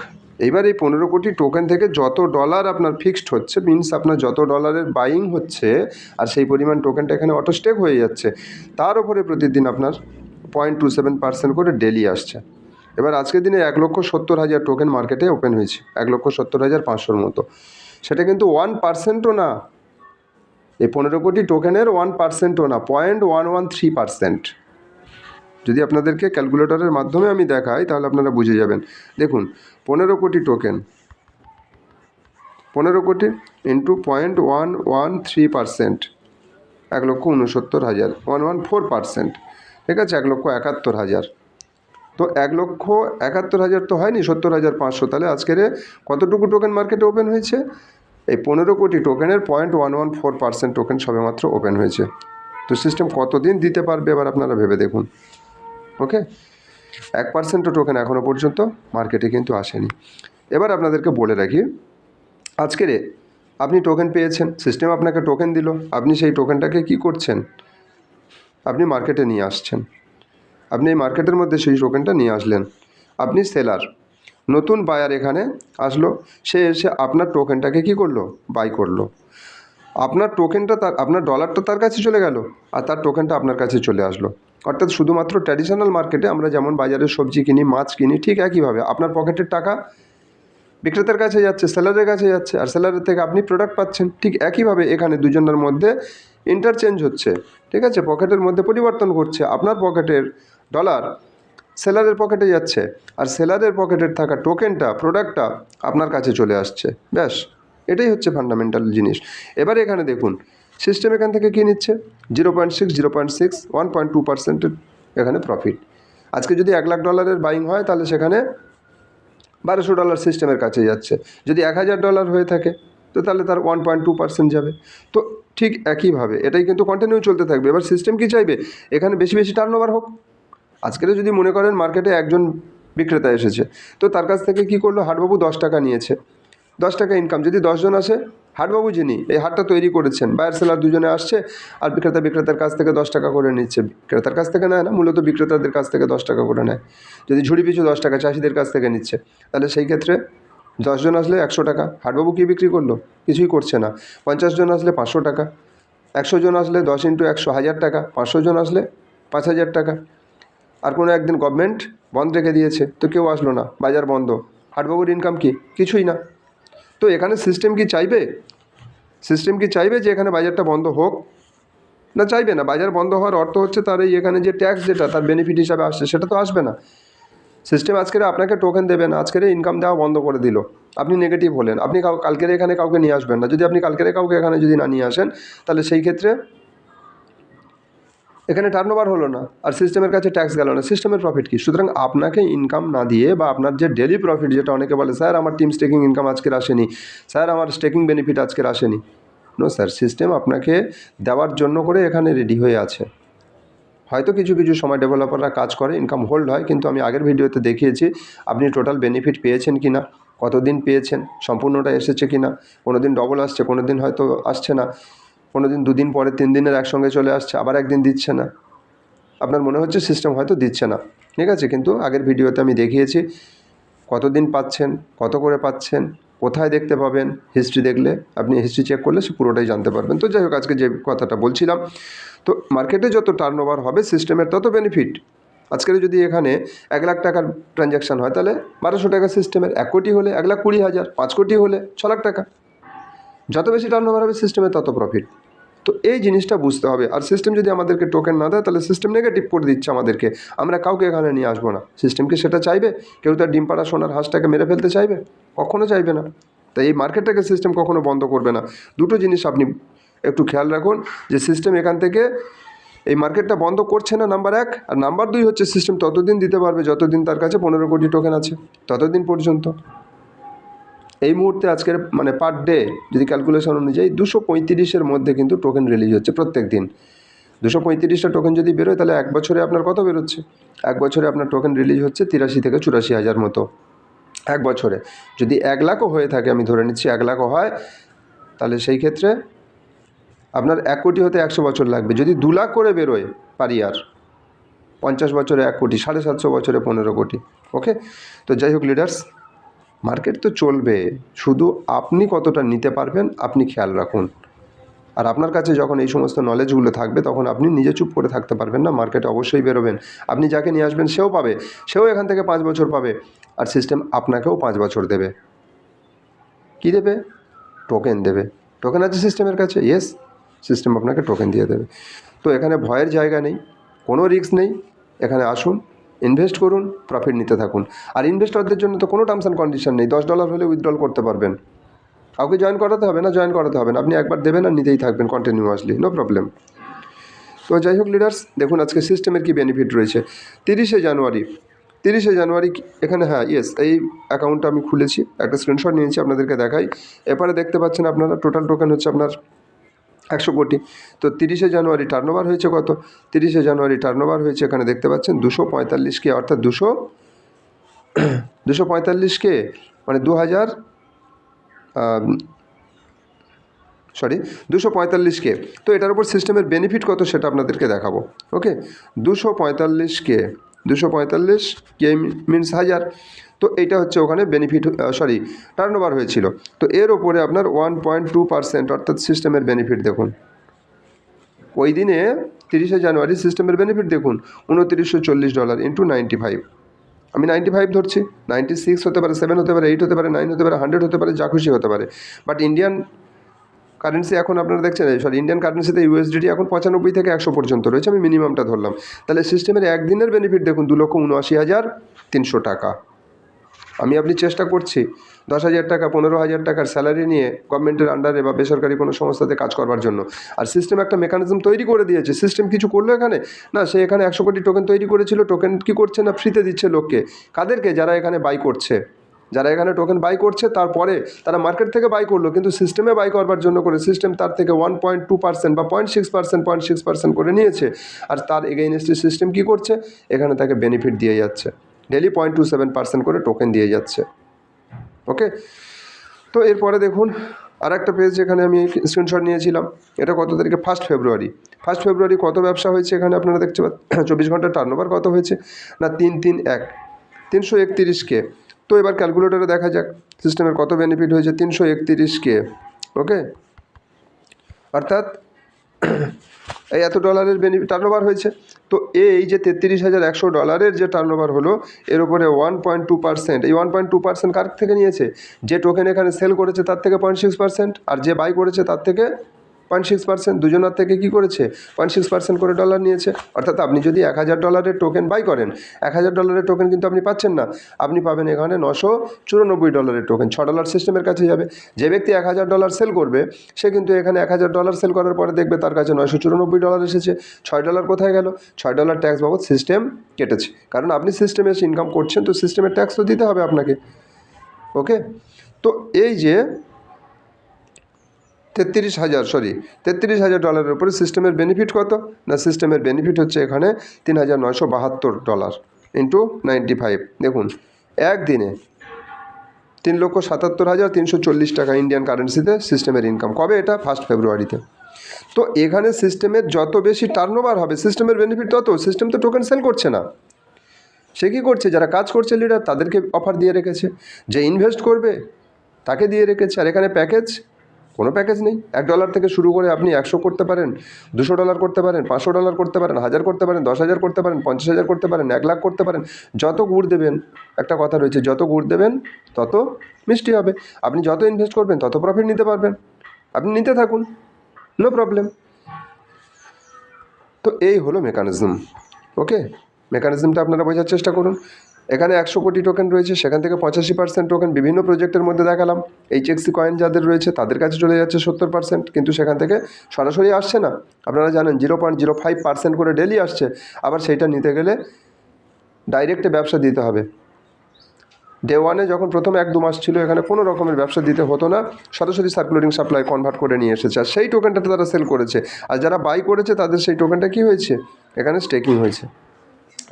এইবার এই 15 কোটি টোকেন থেকে যত ডলার আপনার ফিক্সড হচ্ছে, মিনস আপনার যত ডলারের বাইং হচ্ছে আর সেই পরিমাণ টোকেনটা এখানে অটো স্টেক হয়ে যাচ্ছে, তার উপরে প্রতিদিন আপনার 0.27% করে ডেলি আসছে। এবার আজকের দিনে 1,70,000 টোকেন মার্কেটে ওপেন হয়েছে, 1,70,500 মতো। সেটা কিন্তু 1%ও না, এই 15 কোটি টোকেনের 1%ও না, 0.113%। যদি আপনাদেরকে ক্যালকুলেটরের মাধ্যমে আমি দেখাই তাহলে আপনারা বুঝে যাবেন। দেখুন, 15 কোটি টোকেন, 15 কোটি ইন্টু 0.113%, 1,69,000, 114%। ঠিক আছে, 1,71,000। তো 1,71,000 তো হয়নি, 70,500। তাহলে আজকের কতটুকু টোকেন মার্কেটে ওপেন হয়েছে? এই 15 কোটি টোকেনের 0.114% টোকেন সবেমাত্র ওপেন হয়েছে। তো সিস্টেম কতদিন দিতে পারবে এবার আপনারা ভেবে দেখুন। ওকে, 1%ও টোকেন এখনও পর্যন্ত মার্কেটে কিন্তু আসেনি। এবার আপনাদেরকে বলে রাখি, আজকের আপনি টোকেন পেয়েছেন, সিস্টেম আপনাকে টোকেন দিল, আপনি সেই টোকেনটাকে কি করছেন? আপনি মার্কেটে নিয়ে আসছেন। আপনি এই মার্কেটের মধ্যে সেই টোকেনটা নিয়ে আসলেন। আপনি সেলার, নতুন বায়ার এখানে আসলো, সে এসে আপনার টোকেনটাকে কি করলো? বাই করলো। আপনার টোকেনটা আপনার ডলারটা তার কাছে চলে গেল, আর তার টোকেনটা আপনার কাছে চলে আসলো। অর্থাৎ শুধুমাত্র ট্র্যাডিশনাল মার্কেটে আমরা যেমন বাজারে সবজি কিনি, মাছ কিনি, ঠিক একইভাবে আপনার পকেটের টাকা বিক্রেতার কাছে যাচ্ছে, সেলারের কাছে যাচ্ছে, আর সেলারের থেকে আপনি প্রোডাক্ট পাচ্ছেন। ঠিক একইভাবে এখানে দুজনের মধ্যে ইন্টারচেঞ্জ হচ্ছে। ঠিক আছে, পকেটের মধ্যে পরিবর্তন করছে। আপনার পকেটের ডলার সেলারের পকেটে যাচ্ছে, আর সেলারের পকেটের থাকা টোকেনটা, প্রোডাক্টটা আপনার কাছে চলে আসছে। ব্যাস, এটাই হচ্ছে ফান্ডামেন্টাল জিনিস। এবারে এখানে দেখুন, সিস্টেম এখান থেকে কী নিচ্ছে? 0.6, 1.2%-এর এখানে প্রফিট। আজকে যদি $1,00,000 বাইং হয় তাহলে সেখানে $1,200 সিস্টেমের কাছে যাচ্ছে। যদি $1,000 হয়ে থাকে তো তাহলে তার 1.2% যাবে। তো ঠিক একইভাবে এটাই কিন্তু কন্টিনিউ চলতে থাকবে। এবার সিস্টেম কি চাইবে? এখানে বেশি বেশি টার্নওভার হোক। আজকের যদি মনে করেন মার্কেটে একজন বিক্রেতা এসেছে, তো তার কাছ থেকে কি করলো? হাটবাবু 10 টাকা নিয়েছে, 10 টাকা ইনকাম। যদি 10 জন আসে, হাটবাবু যিনি এই হাটটা তৈরি করেছেন, বায়ার সেলার দুজনে আসছে, আর বিক্রেতার কাছ থেকে 10 টাকা করে নিচ্ছে। বিক্রেতার কাছ থেকে নেয় না, মূলত বিক্রেতাদের কাছ থেকে 10 টাকা করে নেয়। যদি ঝুড়ি পিছু 10 টাকা চাষিদের কাছ থেকে নিচ্ছে, তাহলে সেই ক্ষেত্রে 10 জন আসলে 100 টাকা। হাটবাবু কী বিক্রি করলো? কিছুই করছে না। 50 জন আসলে 500 টাকা, 100 জন আসলে 10 × 100 1,000 টাকা, 500 জন আসলে 5,000 টাকা। আর কোনো একদিন গভর্নমেন্ট বন্ধ রেখে দিয়েছে, তো কেউ আসলো না, বাজার বন্ধ, হাটবাবুর ইনকাম কি? কিছুই না। তো এখানে সিস্টেম কি চাইবে? সিস্টেম কি চাইবে যে এখানে বাজারটা বন্ধ হোক? না, চাইবে না। বাজার বন্ধ হওয়ার অর্থ হচ্ছে তার এই এখানে যে ট্যাক্স, যেটা তার বেনিফিট হিসাবে আসছে, সেটা তো আসবে না। সিস্টেম আজকের আপনাকে টোকেন দেবে না, আজকের ইনকাম দেওয়া বন্ধ করে দিল, আপনি নেগেটিভ হলেন, আপনি কালকের এখানে কাউকে নিয়ে আসবেন না। যদি আপনি কালকের কাউকে এখানে যদি না নিয়ে আসেন, তাহলে সেই ক্ষেত্রে এখানে টার্নওভার হলো না, আর সিস্টেমের কাছে ট্যাক্স গেল না। সিস্টেমের প্রফিট কী? সুতরাং আপনাকে ইনকাম না দিয়ে, বা আপনার যে ডেলি প্রফিট, যেটা অনেকে বলে স্যার আমার টিম স্টেকিং ইনকাম আজকের আসেনি, স্যার আমার স্টেকিং বেনিফিট আজকের আসেনি। নো স্যার, সিস্টেম আপনাকে দেওয়ার জন্য করে এখানে রেডি হয়ে আছে। হয়তো কিছু কিছু সময় ডেভেলপাররা কাজ করে, ইনকাম হোল্ড হয়, কিন্তু আমি আগের ভিডিওতে দেখিয়েছি আপনি টোটাল বেনিফিট পেয়েছেন কি না, কতদিন পেয়েছেন, সম্পূর্ণটা এসেছে কি না। কোনো দিন ডবল আসছে, কোনো দিন হয়তো আসছে না, কোনো দিন 2 দিন পরে 3 দিনের একসঙ্গে চলে আসছে, আবার একদিন দিচ্ছে না। আপনার মনে হচ্ছে সিস্টেম হয়তো দিচ্ছে না, ঠিক আছে, কিন্তু আগের ভিডিওতে আমি দেখিয়েছি কতদিন পাচ্ছেন, কত করে পাচ্ছেন, কোথায় দেখতে পাবেন। হিস্ট্রি দেখলে, আপনি হিস্ট্রি চেক করলে সে পুরোটাই জানতে পারবেন। তো যাই হোক, আজকে যে কথাটা বলছিলাম, তো মার্কেটে যত টার্নওভার হবে সিস্টেমের তত বেনিফিট। আজকের যদি এখানে 1,00,000 টাকার ট্রানজ্যাকশান হয়, তাহলে 1,200 টাকা সিস্টেমের। 1 কোটি হলে 1,20,000, 5 কোটি হলে 6 লাখ টাকা। যত বেশি টার্নওভার হবে সিস্টেমের তত প্রফিট। তো এই জিনিসটা বুঝতে হবে। আর সিস্টেম যদি আমাদেরকে টোকেন না দেয় তাহলে সিস্টেম নেগেটিভ করে দিচ্ছে আমাদেরকে, আমরা কাউকে এখানে নিয়ে আসবো না। সিস্টেম কি সেটা চাইবে? কেউ তার ডিম পাড়া সোনার হাঁসটাকে মেরে ফেলতে চাইবে? কখনো চাইবে না। তাই এই মার্কেটটাকে সিস্টেম কখনো বন্ধ করবে না। দুটো জিনিস আপনি একটু খেয়াল রাখুন, যে সিস্টেম এখান থেকে এই মার্কেটটা বন্ধ করছে না, নাম্বার 1। আর নাম্বার 2 হচ্ছে সিস্টেম ততদিন দিতে পারবে যতদিন তার কাছে 15 কোটি টোকেন আছে, ততদিন পর্যন্ত। এই মুহূর্তে আজকের মানে পার ডে যদি ক্যালকুলেশন অনুযায়ী 235-এর মধ্যে কিন্তু টোকেন রিলিজ হচ্ছে প্রত্যেক দিন। 235টা টোকেন যদি বেরোয় তাহলে এক বছরে আপনার কত বেরোচ্ছে? এক বছরে আপনার টোকেন রিলিজ হচ্ছে 83 থেকে 84 হাজার মতো এক বছরে। যদি 1 লাখও হয়ে থাকে, আমি ধরে নিচ্ছি 1 লাখও হয়, তাহলে সেই ক্ষেত্রে আপনার 1 কোটি হতে 100 বছর লাগবে। যদি 2 লাখ করে বেরোয় পার ইয়ার, 50 বছরে 1 কোটি, 750 বছরে 15 কোটি। ওকে, তো যাই হোক লিডার্স, মার্কেট তো চলবে, শুধু আপনি কতটা নিতে পারবেন আপনি খেয়াল রাখুন। আর আপনার কাছে যখন এই সমস্ত নলেজগুলো থাকবে তখন আপনি নিজে চুপ করে থাকতে পারবেন না, মার্কেটে অবশ্যই বেরোবেন। আপনি যাকে নিয়ে আসবেন সেও পাবে, সেও এখান থেকে 5 বছর পাবে, আর সিস্টেম আপনাকেও 5 বছর দেবে। কি দেবে? টোকেন দেবে। টোকেন আছে সিস্টেমের কাছে, ইয়েস, সিস্টেম আপনাকে টোকেন দিয়ে দেবে। তো এখানে ভয়ের জায়গা নেই, কোনো রিস্ক নেই। এখানে আসুন, ইনভেস্ট করুন, প্রফিট নিতে থাকুন। আর ইনভেস্টরদের জন্য তো কোনো টার্মস অ্যান্ড কন্ডিশন নেই, $10 হলে উইথড্রল করতে পারবেন। কাউকে জয়েন করাতে হবে না, জয়েন করাতে হবে না, আপনি একবার দেবেন আর নিতেই থাকবেন কন্টিনিউয়াসলি, নো প্রবলেম। তো যাই হোক লিডার্স, দেখুন আজকে সিস্টেমের কি বেনিফিট রয়েছে। 30শে জানুয়ারি এখানে, হ্যাঁ ইয়েস, এই অ্যাকাউন্টটা আমি খুলেছি, একটা স্ক্রিনশট নিয়েছি, আপনাদেরকে দেখাই। এরপরে দেখতে পাচ্ছেন আপনারা টোটাল টোকেন হচ্ছে আপনার 100 কোটি। তো 30শে জানুয়ারি টার্নওভার হয়েছে কত? 30শে জানুয়ারি টার্নওভার হয়েছে এখানে দেখতে পাচ্ছেন 245K, অর্থাৎ 245K মানে 245K। তো এটার উপর সিস্টেমের বেনিফিট কত সেটা আপনাদেরকে দেখাবো। ওকে, 245K মিনস 1000। তো এইটা হচ্ছে ওখানে বেনিফিট, টার্নওভার হয়েছিল। তো এর ওপরে আপনার 1.2%, অর্থাৎ সিস্টেমের বেনিফিট দেখুন। ওই দিনে 30শে জানুয়ারি সিস্টেমের বেনিফিট দেখুন, $2940 ইন্টু 95। আমি 95 ধরছি, 96 হতে পারে, 7 হতে পারে, 8 হতে পারে, 9 হতে পারে, 100 হতে পারে, যা খুশি হতে পারে। বাট ইন্ডিয়ান কারেন্সি এখন আপনারা দেখছেন, ইন্ডিয়ান কারেন্সিতে USDT এখন 95 থেকে 100 পর্যন্ত রয়েছে, আমি মিনিমামটা ধরলাম। তাহলে সিস্টেমের একদিনের বেনিফিট দেখুন 2,79,300 টাকা। আপনি চেষ্টা করছি 10,000 টাকা 15,000 টাকার স্যালারি নিয়ে গভর্নমেন্টের আন্ডারে বা বেসরকারি কোনো সংস্থাতে কাজ করবার জন্য। আর সিস্টেম একটা মেকানিজম তৈরি করে দিয়েছে। সিস্টেম কিছু করলো এখানে না, সে এখানে 100 কোটি টোকেন তৈরি করেছিল। টোকেন কি করছে না, ফ্রিতে দিচ্ছে লোককে। কাদেরকে? যারা এখানে বাই করছে, যারা এখানে টোকেন বাই করছে, তারপরে তারা মার্কেট থেকে বাই করলো, কিন্তু সিস্টেমে বাই করবার জন্য করে সিস্টেম তার থেকে 1.2% বা 0.6% করে নিয়েছে। আর তার এগেইনস্টে সিস্টেম কি করছে, এখানে তাকে বেনিফিট দিয়ে যাচ্ছে, ডেলি 0.27% করে টোকেন দিয়ে যাচ্ছে। ওকে, তো এরপরে দেখুন আর একটা পেজ, এখানে আমি স্ক্রিনশট নিয়েছিলাম। এটা কত তারিখে? 1 ফেব্রুয়ারি কত ব্যবসা হয়েছে এখানে আপনারা দেখতে পাচ্ছেন। 24 ঘন্টার টার্নওভার কত হয়েছে না, 331,331K। তো এবার ক্যালকুলেটরে দেখা যাক সিস্টেমের কত বেনিফিট হয়েছে। 331K, ওকে, অর্থাৎ এই এত ডলারের বেনিফিট টার্নওভার হয়েছে। তো এই যে $33,100 যে টার্নওভার হলো, এর উপরে 1.2%, এই 1.2% কার থেকে নিয়েছে? যে টোকেন এখানে সেল করেছে তার থেকে 0.6%, আর যে বাই করেছে তার থেকে 0.6%, দুজনের থেকে কি করেছে? 0.6% করে ডলার নিয়েছে। অর্থাৎ আপনি যদি $1,000 টোকেন বাই করেন, $1,000 টোকেন কিন্তু আপনি পাচ্ছেন না, আপনি পাবেন এখানে $994 টোকেন। $6 সিস্টেমের কাছে যাবে। যে ব্যক্তি $1,000 সেল করবে, সে কিন্তু এখানে $1,000 সেল করার পরে দেখবে তার কাছে $994 এসেছে। $6 কোথায় গেল? $6 ট্যাক্স বাবদ সিস্টেম কেটেছে। কারণ আপনি সিস্টেমে এসে ইনকাম করছেন, তো সিস্টেমের ট্যাক্স তো দিতে হবে আপনাকে। ওকে, তো এই যে $33,000 উপরে সিস্টেমের বেনিফিট কত না, সিস্টেমের বেনিফিট হচ্ছে এখানে $3,972 ইন্টু 95। দেখুন একদিনে 3,77,340 টাকা ইন্ডিয়ান কারেন্সিতে সিস্টেমের ইনকাম। কবে এটা? 1 ফেব্রুয়ারিতে। তো এখানে সিস্টেমের যত বেশি টার্নওভার হবে সিস্টেমের বেনিফিট তত। সিস্টেম তো টোকেন সেল করছে না, সে কী করছে? যারা কাজ করছে লিডার, তাদেরকে অফার দিয়ে রেখেছে। যে ইনভেস্ট করবে তাকে দিয়ে রেখেছে। আর এখানে প্যাকেজ, কোনো প্যাকেজ নেই। $1 থেকে শুরু করে আপনি 100 করতে পারেন, $200 করতে পারেন, $500 করতে পারেন, 1000 করতে পারেন, 10,000 করতে পারেন, 50,000 করতে পারেন, 1 লাখ করতে পারেন। যত গুড় দেবেন, একটা কথা রয়েছে, যত গুড় দেবেন তত মিষ্টি হবে। আপনি যত ইনভেস্ট করবেন তত প্রফিট নিতে পারবেন। আপনি নিতে থাকুন, নো প্রবলেম। তো এই হলো মেকানিজম। ওকে, মেকানিজমটা আপনারা বোঝার চেষ্টা করুন। এখানে 100 কোটি টোকেন রয়েছে, সেখান থেকে 85% টোকেন বিভিন্ন প্রজেক্টের মধ্যে দেখালাম। এইচএক্সি কয়েন যাদের রয়েছে তাদের কাছে চলে যাচ্ছে 70%, কিন্তু সেখান থেকে সরাসরি আসছে না। আপনারা জানেন 0.05% করে ডেলি আসছে। আবার সেইটা নিতে গেলে ডাইরেক্টে ব্যবসা দিতে হবে। ডে ওয়ানে যখন প্রথম 1-2 মাস ছিল, এখানে কোনো রকমের ব্যবসা দিতে হতো না, সরাসরি সার্কুলেটিং সাপ্লাই কনভার্ট করে নিয়ে এসেছে, আর সেই টোকেনটাতে তারা সেল করেছে। আর যারা বাই করেছে তাদের সেই টোকেনটা কী হয়েছে, এখানে স্টেকিং হয়েছে।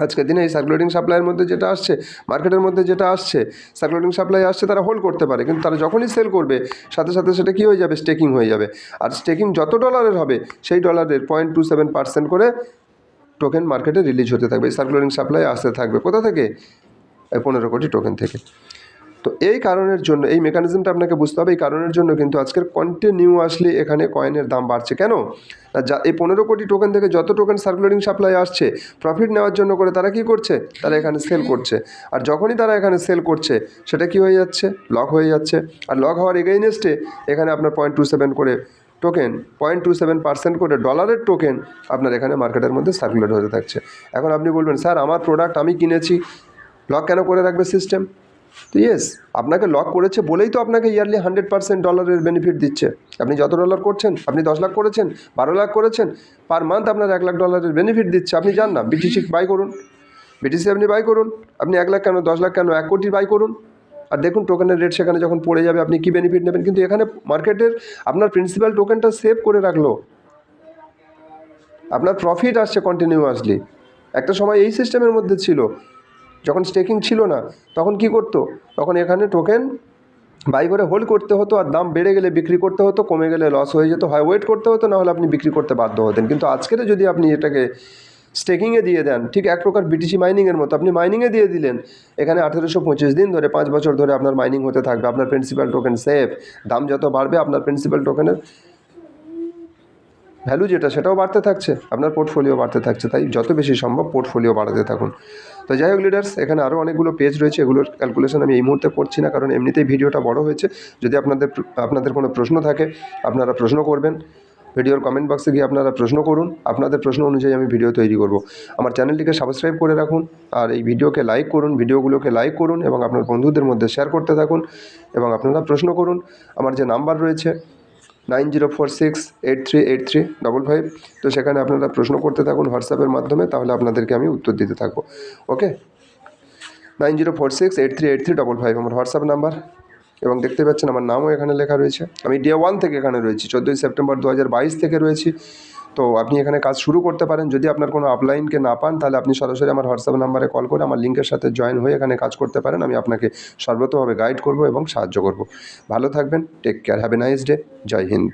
আজকের দিনে এই সার্কুলেটিং সাপ্লাইয়ের মধ্যে যেটা আসছে, মার্কেটের মধ্যে যেটা আসছে, সার্কুলেটিং সাপ্লাই আসছে, তারা হোল্ড করতে পারে, কিন্তু তারা যখনই সেল করবে সাথে সাথে সেটা কী হয়ে যাবে, স্টেকিং হয়ে যাবে। আর স্টেকিং যত ডলারের হবে সেই ডলারের 0.27% করে টোকেন মার্কেটে রিলিজ হতে থাকবে, সার্কুলেটিং সাপ্লাই আসতে থাকবে। কোথা থেকে? 15 কোটি টোকেন থেকে। তো এই কারণের জন্য এই মেকানিজমটা আপনাকে বুঝতে হবে। এই কারণের জন্য কিন্তু আজকের কন্টিনিউয়াসলি এখানে কয়েনের দাম বাড়ছে। কেন? যা এই 15 কোটি টোকেন থেকে যত টোকেন সার্কুলেটিং সাপ্লাই আসছে, প্রফিট নেওয়ার জন্য করে তারা কী করছে, তারা এখানে সেল করছে। আর যখনই তারা এখানে সেল করছে সেটা কী হয়ে যাচ্ছে, লক হয়ে যাচ্ছে। আর লক হওয়ার এগেইনস্টে এখানে আপনার 0.27 করে টোকেন, 0.27% করে ডলারের টোকেন আপনার এখানে মার্কেটের মধ্যে সার্কুলেট হতে থাকছে। এখন আপনি বলবেন, স্যার আমার প্রোডাক্ট আমি কিনেছি, লক কেন করে রাখবে সিস্টেম? তো ইয়েস, আপনাকে লক করেছে বলেই তো আপনাকে ইয়ারলি 100% ডলারের বেনিফিট দিচ্ছে। আপনি যত ডলার করছেন, আপনি 10 লাখ করেছেন, 12 লাখ করেছেন, পার মান্থ আপনার 1 লাখ ডলারের বেনিফিট দিচ্ছে। আপনি যান না বিটিসি বাই করুন, বিটিসি আপনি বাই করুন, আপনি 1 লাখ কেন, 10 লাখ কেন, 1 কোটি বাই করুন, আর দেখুন টোকেনের রেট সেখানে যখন পড়ে যাবে আপনি কী বেনিফিট নেবেন। কিন্তু এখানে মার্কেটের আপনার প্রিন্সিপাল টোকেনটা সেভ করে রাখলো, আপনার প্রফিট আসছে কন্টিনিউয়াসলি। একটা সময় এই সিস্টেমের মধ্যে ছিল, যখন স্টেকিং ছিল না তখন কি করতো, তখন এখানে টোকেন বাই করে হোল্ড করতে হতো, আর দাম বেড়ে গেলে বিক্রি করতে হতো, কমে গেলে লস হয়ে যেত, হয় ওয়েট করতে হতো, না হলে আপনি বিক্রি করতে বাধ্য হতেন। কিন্তু আজকের যদি আপনি এটাকে স্টেকিংয়ে দিয়ে দেন, ঠিক এক প্রকার বিটিসি মাইনিংয়ের মতো, আপনি মাইনিংয়ে দিয়ে দিলেন, এখানে 1825 দিন ধরে 5 বছর ধরে আপনার মাইনিং হতে থাকবে, আপনার প্রিন্সিপাল টোকেন সেফ। দাম যত বাড়বে আপনার প্রিন্সিপাল টোকেনের ভ্যালু যেটা সেটাও বাড়তে থাকছে, আপনার পোর্টফোলিও বাড়তে থাকছে। তাই যত বেশি সম্ভব পোর্টফোলিও বাড়াতে থাকুন। তো যাই হোক লিডার্স, এখানে আরও অনেকগুলো পেজ রয়েছে, এগুলোর ক্যালকুলেশন আমি এই মুহূর্তে করছি না, কারণ এমনিতেই ভিডিওটা বড় হয়েছে। যদি আপনাদের কোনো প্রশ্ন থাকে আপনারা প্রশ্ন করবেন, ভিডিওর কমেন্ট বক্সে গিয়ে আপনারা প্রশ্ন করুন, আপনাদের প্রশ্ন অনুযায়ী আমি ভিডিও তৈরি করব। আমার চ্যানেলটিকে সাবস্ক্রাইব করে রাখুন, আর এই ভিডিওকে লাইক করুন, ভিডিওগুলোকে লাইক করুন এবং আপনার বন্ধুদের মধ্যে শেয়ার করতে থাকুন, এবং আপনারা প্রশ্ন করুন। আমার যে নাম্বার রয়েছে 9046838355, তো সেখানে আপনারা প্রশ্ন করতে থাকুন হোয়াটসঅ্যাপের মাধ্যমে, তাহলে আপনাদেরকে আমি উত্তর দিতে থাকবো। ওকে, 9046838355 আমার হোয়াটসঅ্যাপ নাম্বার, এবং দেখতে পাচ্ছেন আমার নামও এখানে লেখা রয়েছে। আমি ডে 1 থেকে এখানে রয়েছি, 14 সেপ্টেম্বর 2022 থেকে রয়েছি। তো আপনি এখানে কাজ শুরু করতে পারেন। যদি আপনার কোনো আপলাইনকে না পান, তাহলে আপনি সরাসরি আমার হোয়াটসঅ্যাপ নাম্বারে কল করে আমার লিঙ্কের সাথে জয়েন হয়ে এখানে কাজ করতে পারেন। আমি আপনাকে সর্বতোভাবে গাইড করব এবং সাহায্য করব। ভালো থাকবেন, take care, have a nice day, জয় হিন্দ।